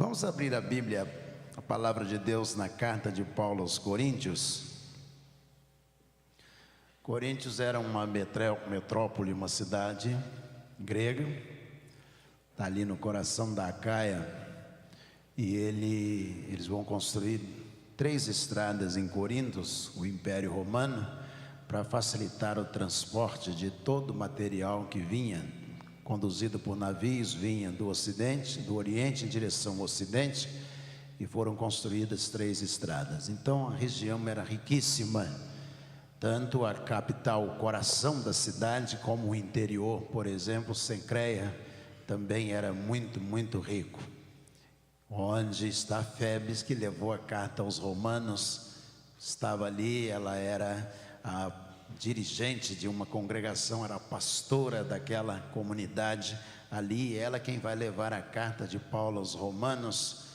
Vamos abrir a Bíblia, a palavra de Deus, na carta de Paulo aos Coríntios. Coríntios era uma metrópole, uma cidade grega, está ali no coração da Acaia, e eles vão construir 3 estradas em Corintos, o Império Romano, para facilitar o transporte de todo o material que vinha, conduzido por navios, vinha do Oriente em direção ao Ocidente, e foram construídas 3 estradas. Então a região era riquíssima, tanto a capital, o coração da cidade, como o interior. Por exemplo, Cencreia também era muito rico. Onde está Febes, que levou a carta aos romanos, estava ali. Ela era a dirigente de uma congregação, era a pastora daquela comunidade ali. Ela quem vai levar a carta de Paulo aos romanos,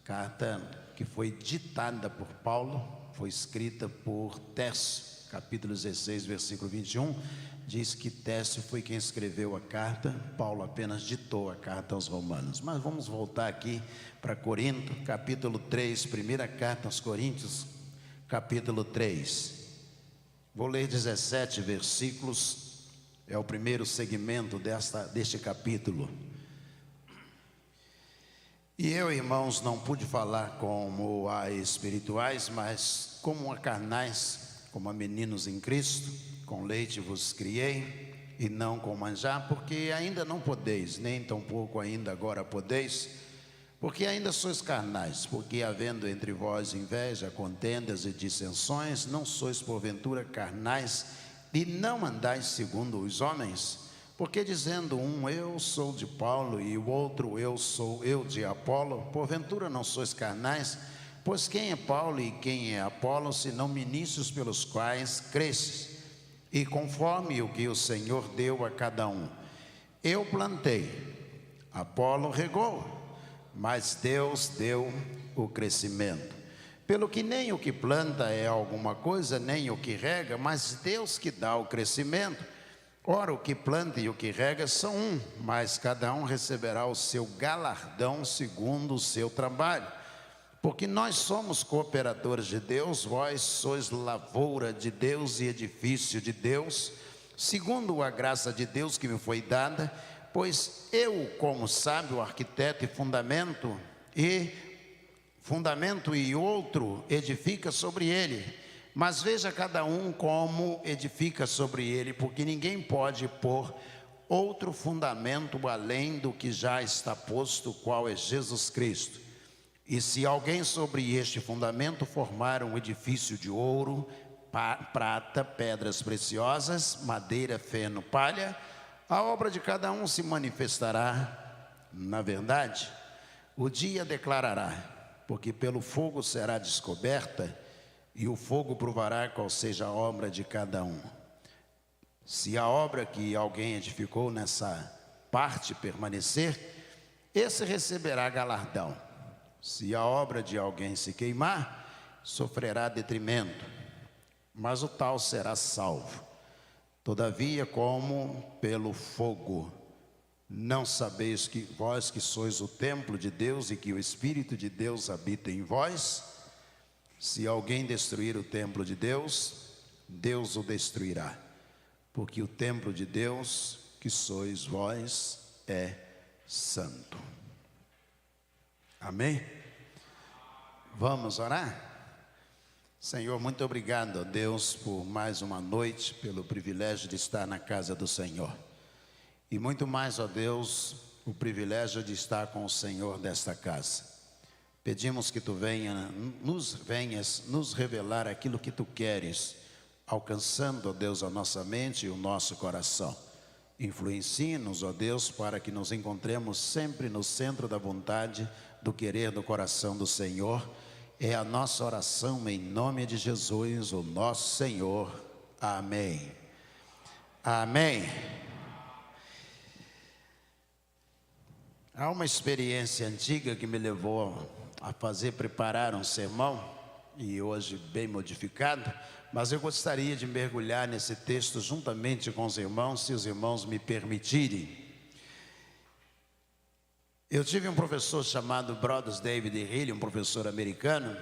carta que foi ditada por Paulo, foi escrita por Técio. Capítulo 16, versículo 21, diz que Técio foi quem escreveu a carta, Paulo apenas ditou a carta aos romanos. Mas vamos voltar aqui para Corinto, capítulo 3, primeira carta aos Coríntios, capítulo 3. Vou ler 17 versículos, é o primeiro segmento deste capítulo. E eu, irmãos, não pude falar como a espirituais, mas como a carnais, como a meninos em Cristo. Com leite vos criei, e não com manjar, porque ainda não podeis, nem tampouco ainda agora podeis, porque ainda sois carnais. Porque havendo entre vós inveja, contendas e dissensões, não sois porventura carnais, e não andais segundo os homens? Porque dizendo um, eu sou de Paulo, e o outro, eu sou de Apolo, porventura não sois carnais? Pois quem é Paulo e quem é Apolo, senão ministros pelos quais cresces? E conforme o que o Senhor deu a cada um. Eu plantei, Apolo regou, mas Deus deu o crescimento. Pelo que nem o que planta é alguma coisa, nem o que rega, mas Deus que dá o crescimento. Ora, o que planta e o que rega são um, mas cada um receberá o seu galardão segundo o seu trabalho. Porque nós somos cooperadores de Deus, vós sois lavoura de Deus e edifício de Deus, segundo a graça de Deus que me foi dada. Pois eu, como sábio, arquiteto e fundamento e outro edifica sobre ele. Mas veja cada um como edifica sobre ele, porque ninguém pode pôr outro fundamento além do que já está posto, qual é Jesus Cristo. E se alguém sobre este fundamento formar um edifício de ouro, prata, pedras preciosas, madeira, feno, palha, a obra de cada um se manifestará na verdade. O dia declarará, porque pelo fogo será descoberta, e o fogo provará qual seja a obra de cada um. Se a obra que alguém edificou nessa parte permanecer, esse receberá galardão. Se a obra de alguém se queimar, sofrerá detrimento, mas o tal será salvo. Todavia, como pelo fogo, não sabeis que vós que sois o templo de Deus e que o Espírito de Deus habita em vós? Se alguém destruir o templo de Deus, Deus o destruirá, porque o templo de Deus, que sois vós, é santo. Amém? Vamos orar? Senhor, muito obrigado, Deus, por mais uma noite, pelo privilégio de estar na casa do Senhor. E muito mais, ó Deus, o privilégio de estar com o Senhor desta casa. Pedimos que Tu venhas nos revelar aquilo que Tu queres, alcançando, ó Deus, a nossa mente e o nosso coração. Influencie-nos, ó Deus, para que nos encontremos sempre no centro da vontade, do querer do coração do Senhor. É a nossa oração em nome de Jesus, o nosso Senhor. Amém. Amém. Há uma experiência antiga que me levou a preparar um sermão, e hoje bem modificado, mas eu gostaria de mergulhar nesse texto juntamente com os irmãos, se os irmãos me permitirem. Eu tive um professor chamado Brothers David Hill, um professor americano.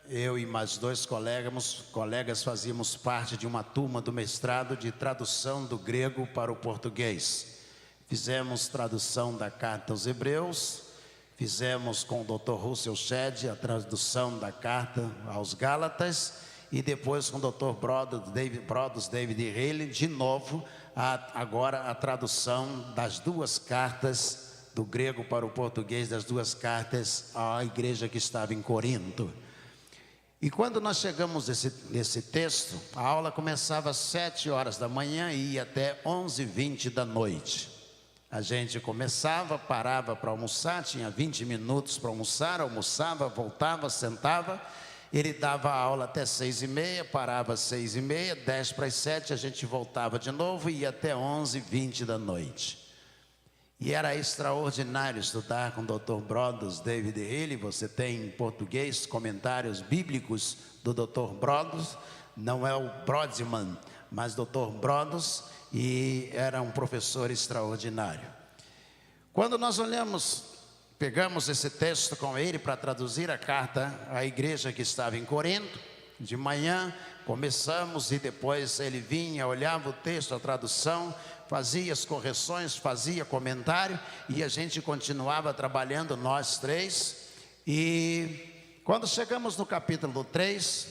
Eu e mais dois colegas fazíamos parte de uma turma do mestrado de tradução do grego para o português. Fizemos tradução da carta aos Hebreus, fizemos com o Dr. Russell Shedd a tradução da carta aos Gálatas e depois com o Dr. Brothers David Hill, de novo, agora a tradução das duas cartas do grego para o português, das duas cartas à igreja que estava em Corinto. E quando nós chegamos nesse texto, a aula começava às 7 horas da manhã e ia até 11h20 da noite. A gente começava, parava para almoçar, tinha 20 minutos para almoçar, almoçava, voltava, sentava. Ele dava a aula até 6h30, parava às 6h30, 10 para as 7, a gente voltava de novo e ia até 11h20 da noite. E era extraordinário estudar com o Dr. Brothers David Hill. Você tem em português comentários bíblicos do Dr. Brothers, não é o Brodman, mas Dr. Brothers, e era um professor extraordinário. Quando nós pegamos esse texto com ele para traduzir a carta à igreja que estava em Corinto, de manhã começamos e depois ele vinha, olhava o texto, a tradução, fazia as correções, fazia comentário e a gente continuava trabalhando, nós três. E quando chegamos no capítulo 3,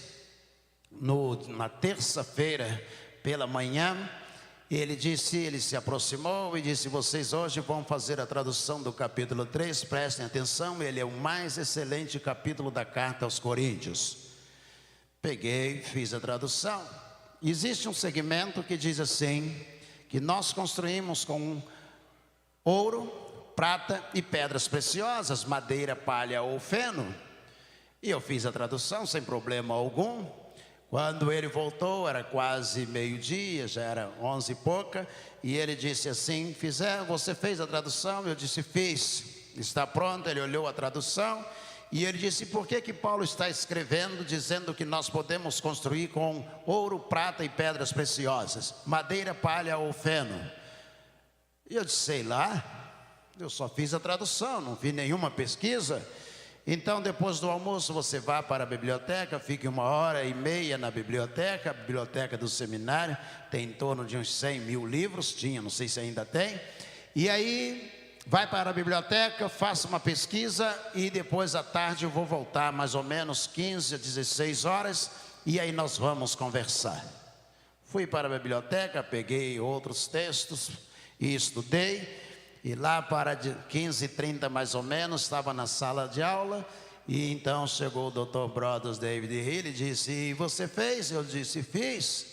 na terça-feira pela manhã, ele se aproximou e disse: vocês hoje vão fazer a tradução do capítulo 3, prestem atenção, ele é o mais excelente capítulo da carta aos Coríntios. Peguei, fiz a tradução. Existe um segmento que diz assim, que nós construímos com ouro, prata e pedras preciosas, madeira, palha ou feno. E eu fiz a tradução sem problema algum. Quando ele voltou, era quase meio-dia, já era 11 e pouca, e ele disse assim: você fez a tradução? Eu disse: fiz. Está pronto? Ele olhou a tradução e ele disse: por que Paulo está escrevendo, dizendo que nós podemos construir com ouro, prata e pedras preciosas, madeira, palha ou feno? E eu disse: sei lá, eu só fiz a tradução, não vi nenhuma pesquisa. Então, depois do almoço, você vá para a biblioteca, fique 1h30 na biblioteca, a biblioteca do seminário, tem em torno de uns 100 mil livros, tinha, não sei se ainda tem, e aí vai para a biblioteca, faça uma pesquisa e depois à tarde eu vou voltar mais ou menos 15 a 16 horas e aí nós vamos conversar. Fui para a biblioteca, peguei outros textos e estudei. E lá para 15h30 mais ou menos, estava na sala de aula. E então chegou o Dr. Brothers David Hill e disse: e você fez? Eu disse: fiz.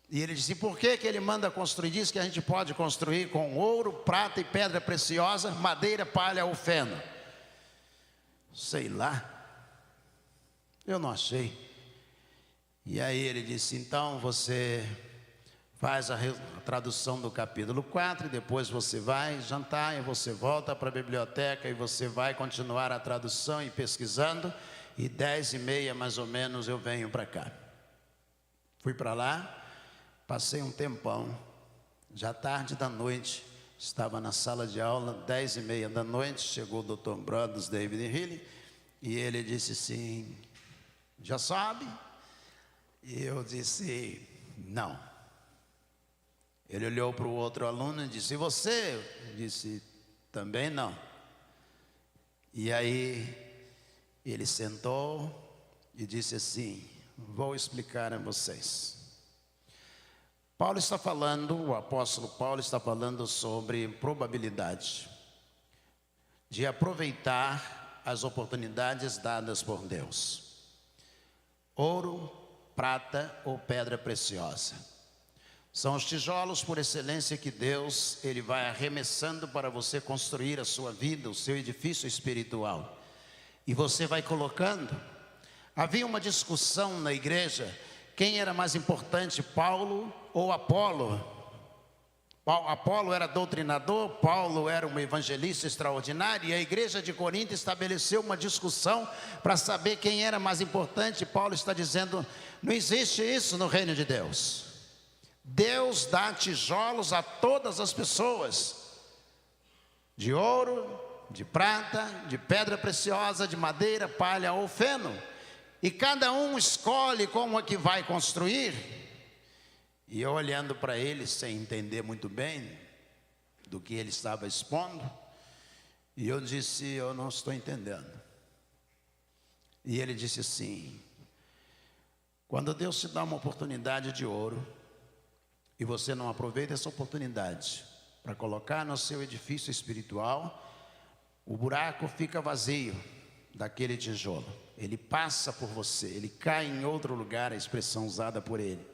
E ele disse: por que ele manda construir? Diz que a gente pode construir com ouro, prata e pedra preciosa, madeira, palha ou feno. Sei lá, eu não achei. E aí ele disse: então você faz a tradução do capítulo 4 e depois você vai jantar e você volta para a biblioteca e você vai continuar a tradução e pesquisando, e 10h30 mais ou menos eu venho para cá. Fui para lá, passei um tempão, já tarde da noite, estava na sala de aula, 10h30 da noite, chegou o Dr. Brothers David Hill e ele disse assim: já sabe? E eu disse: não. Ele olhou para o outro aluno e disse: e você? Eu disse: também não. E aí ele sentou e disse assim: vou explicar a vocês. Paulo está falando, o apóstolo Paulo está falando sobre probabilidade de aproveitar as oportunidades dadas por Deus. Ouro, prata ou pedra preciosa são os tijolos por excelência que Deus ele vai arremessando para você construir a sua vida, o seu edifício espiritual. E você vai colocando. Havia uma discussão na igreja, quem era mais importante, Paulo ou Apolo? Apolo era doutrinador, Paulo era um evangelista extraordinário, e a igreja de Corinto estabeleceu uma discussão para saber quem era mais importante. Paulo está dizendo: não existe isso no reino de Deus. Deus dá tijolos a todas as pessoas, de ouro, de prata, de pedra preciosa, de madeira, palha ou feno. E cada um escolhe como é que vai construir. E eu olhando para ele, sem entender muito bem do que ele estava expondo, e eu disse: eu não estou entendendo. E ele disse assim: quando Deus te dá uma oportunidade de ouro, e você não aproveita essa oportunidade para colocar no seu edifício espiritual, o buraco fica vazio daquele tijolo. Ele passa por você, ele cai em outro lugar, a expressão usada por ele.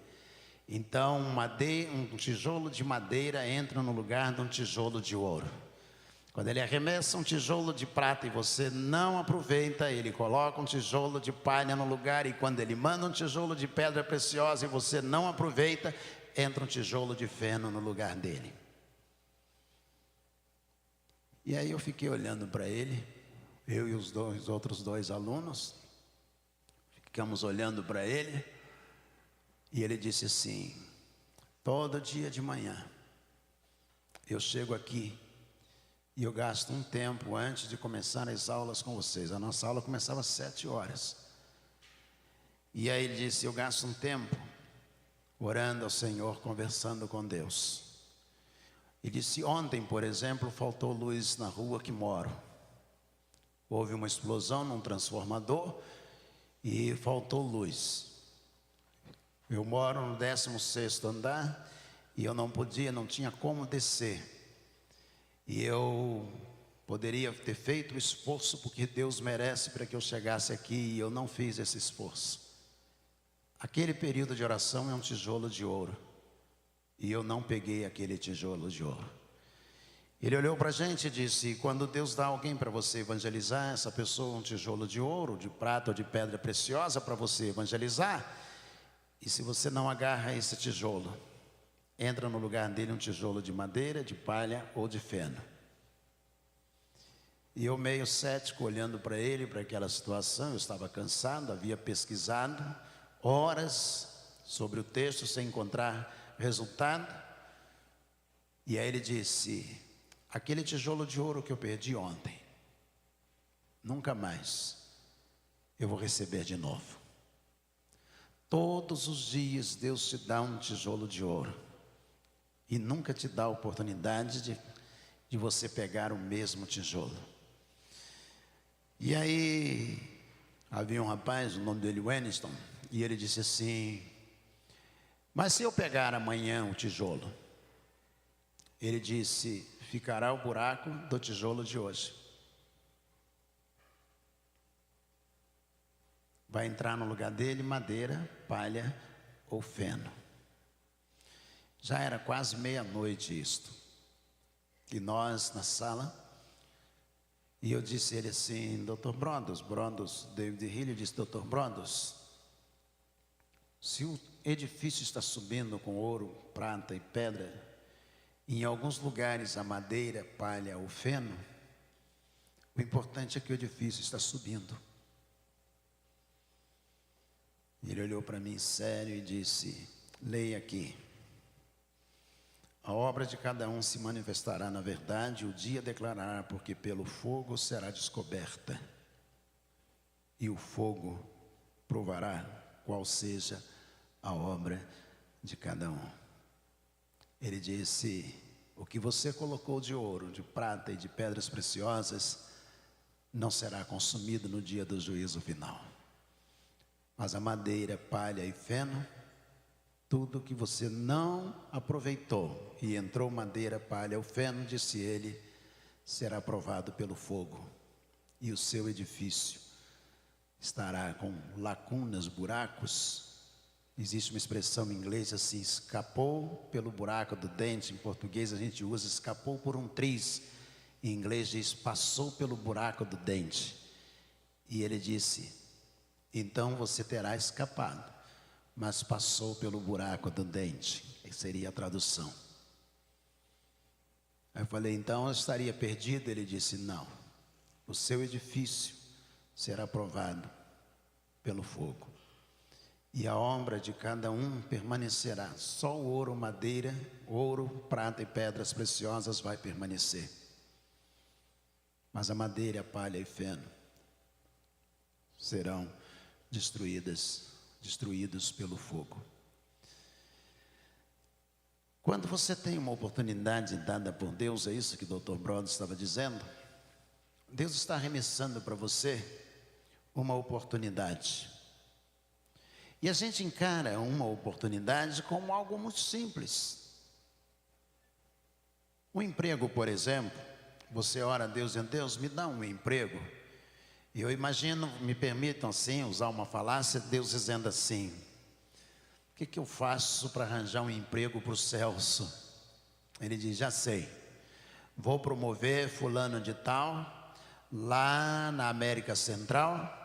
Então, um tijolo de madeira entra no lugar de um tijolo de ouro. Quando ele arremessa um tijolo de prata e você não aproveita, ele coloca um tijolo de palha no lugar. E quando ele manda um tijolo de pedra preciosa e você não aproveita, entra um tijolo de feno no lugar dele. E aí eu fiquei olhando para ele, eu e os outros dois alunos, ficamos olhando para ele, e ele disse assim: todo dia de manhã, eu chego aqui, e eu gasto um tempo antes de começar as aulas com vocês. A nossa aula começava às 7 horas. E aí ele disse: eu gasto um tempo orando ao Senhor, conversando com Deus. E disse: ontem, por exemplo, faltou luz na rua que moro. Houve uma explosão num transformador e faltou luz. Eu moro no 16º andar e eu não tinha como descer. E eu poderia ter feito o esforço, porque Deus merece para que eu chegasse aqui, e eu não fiz esse esforço. Aquele período de oração é um tijolo de ouro, e eu não peguei aquele tijolo de ouro. Ele olhou para a gente e disse: quando Deus dá alguém para você evangelizar, essa pessoa um tijolo de ouro, de prata ou de pedra preciosa para você evangelizar, e se você não agarra esse tijolo, entra no lugar dele um tijolo de madeira, de palha ou de feno. E eu meio cético olhando para ele, para aquela situação, eu estava cansado, havia pesquisado horas sobre o texto sem encontrar resultado. E aí ele disse: aquele tijolo de ouro que eu perdi ontem, nunca mais eu vou receber de novo. Todos os dias Deus te dá um tijolo de ouro e nunca te dá a oportunidade de você pegar o mesmo tijolo. E aí havia um rapaz, o nome dele Winston, e ele disse assim: mas se eu pegar amanhã o tijolo? Ele disse: ficará o buraco do tijolo de hoje. Vai entrar no lugar dele madeira, palha ou feno. Já era quase meia-noite isto. E nós na sala, e eu disse a ele assim: Dr. Brondos, David Hill disse: Dr. Brondos, se o edifício está subindo com ouro, prata e pedra, em alguns lugares a madeira, palha ou feno, o importante é que o edifício está subindo. Ele olhou para mim sério e disse: leia aqui. A obra de cada um se manifestará na verdade, o dia declarará, porque pelo fogo será descoberta, e o fogo provará qual seja a obra de cada um. Ele disse: o que você colocou de ouro, de prata e de pedras preciosas não será consumido no dia do juízo final. Mas a madeira, palha e feno, tudo que você não aproveitou e entrou madeira, palha ou feno, disse ele, será provado pelo fogo. E o seu edifício estará com lacunas, buracos. Existe uma expressão em inglês assim: escapou pelo buraco do dente. Em português a gente usa escapou por um triz. Em inglês diz passou pelo buraco do dente. E ele disse: então você terá escapado, mas passou pelo buraco do dente. Essa seria a tradução. Aí eu falei: então eu estaria perdido? Ele disse: não, o seu edifício será provado pelo fogo, e a obra de cada um permanecerá. Só o ouro, madeira, ouro, prata e pedras preciosas vai permanecer. mas a madeira, a palha e feno serão destruídos pelo fogo. Quando você tem uma oportunidade dada por Deus, é isso que o Dr. Brown estava dizendo, Deus está arremessando para você uma oportunidade. E a gente encara uma oportunidade como algo muito simples. Um emprego, por exemplo, você ora a Deus dizendo: Deus, me dá um emprego. E eu imagino, me permitam assim, usar uma falácia, Deus dizendo assim: o que eu faço para arranjar um emprego para o Celso? Ele diz: já sei, vou promover fulano de tal, lá na América Central,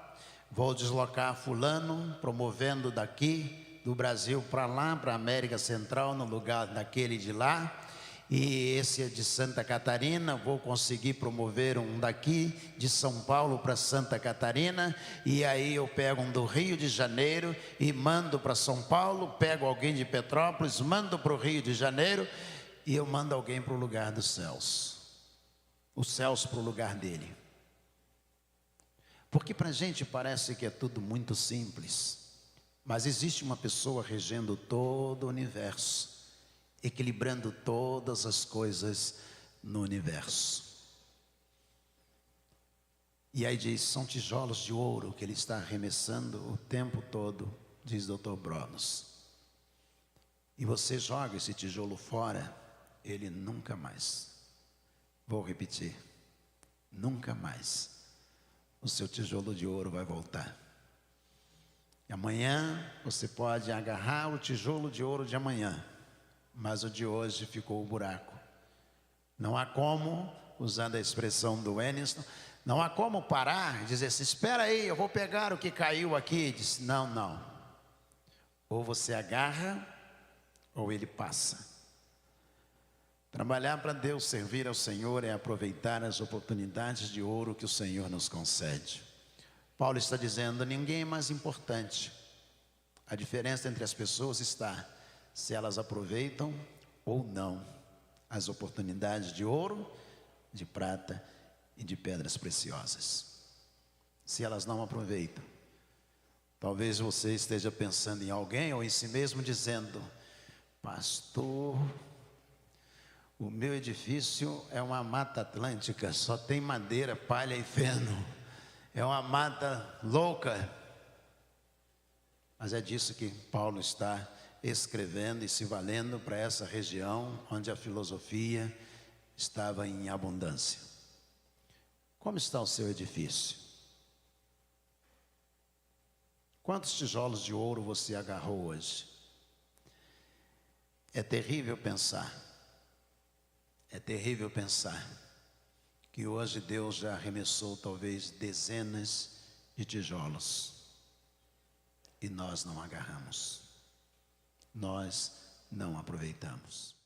vou deslocar fulano, promovendo daqui, do Brasil para lá, para a América Central, no lugar daquele de lá, e esse é de Santa Catarina, vou conseguir promover um daqui, de São Paulo para Santa Catarina, e aí eu pego um do Rio de Janeiro e mando para São Paulo, pego alguém de Petrópolis, mando para o Rio de Janeiro, e eu mando alguém para o lugar do Celso, o Celso para o lugar dele. Porque para a gente parece que é tudo muito simples, mas existe uma pessoa regendo todo o universo, equilibrando todas as coisas no universo. E aí diz, são tijolos de ouro que ele está arremessando o tempo todo, diz Dr. Bronos. E você joga esse tijolo fora, ele nunca mais, vou repetir, nunca mais, o seu tijolo de ouro vai voltar. E amanhã você pode agarrar o tijolo de ouro de amanhã, mas o de hoje ficou o buraco. Não há como, usando a expressão do Eniston, não há como parar e dizer assim: espera aí, eu vou pegar o que caiu aqui. Diz: não. Ou você agarra, ou ele passa. Trabalhar para Deus, servir ao Senhor, é aproveitar as oportunidades de ouro que o Senhor nos concede. Paulo está dizendo: ninguém é mais importante. A diferença entre as pessoas está se elas aproveitam ou não as oportunidades de ouro, de prata e de pedras preciosas. Se elas não aproveitam, talvez você esteja pensando em alguém ou em si mesmo, dizendo: pastor, o meu edifício é uma mata atlântica, só tem madeira, palha e feno, é uma mata louca. Mas é disso que Paulo está escrevendo e se valendo para essa região onde a filosofia estava em abundância. Como está o seu edifício? Quantos tijolos de ouro você agarrou hoje? É terrível pensar que hoje Deus já arremessou talvez dezenas de tijolos e nós não agarramos, nós não aproveitamos.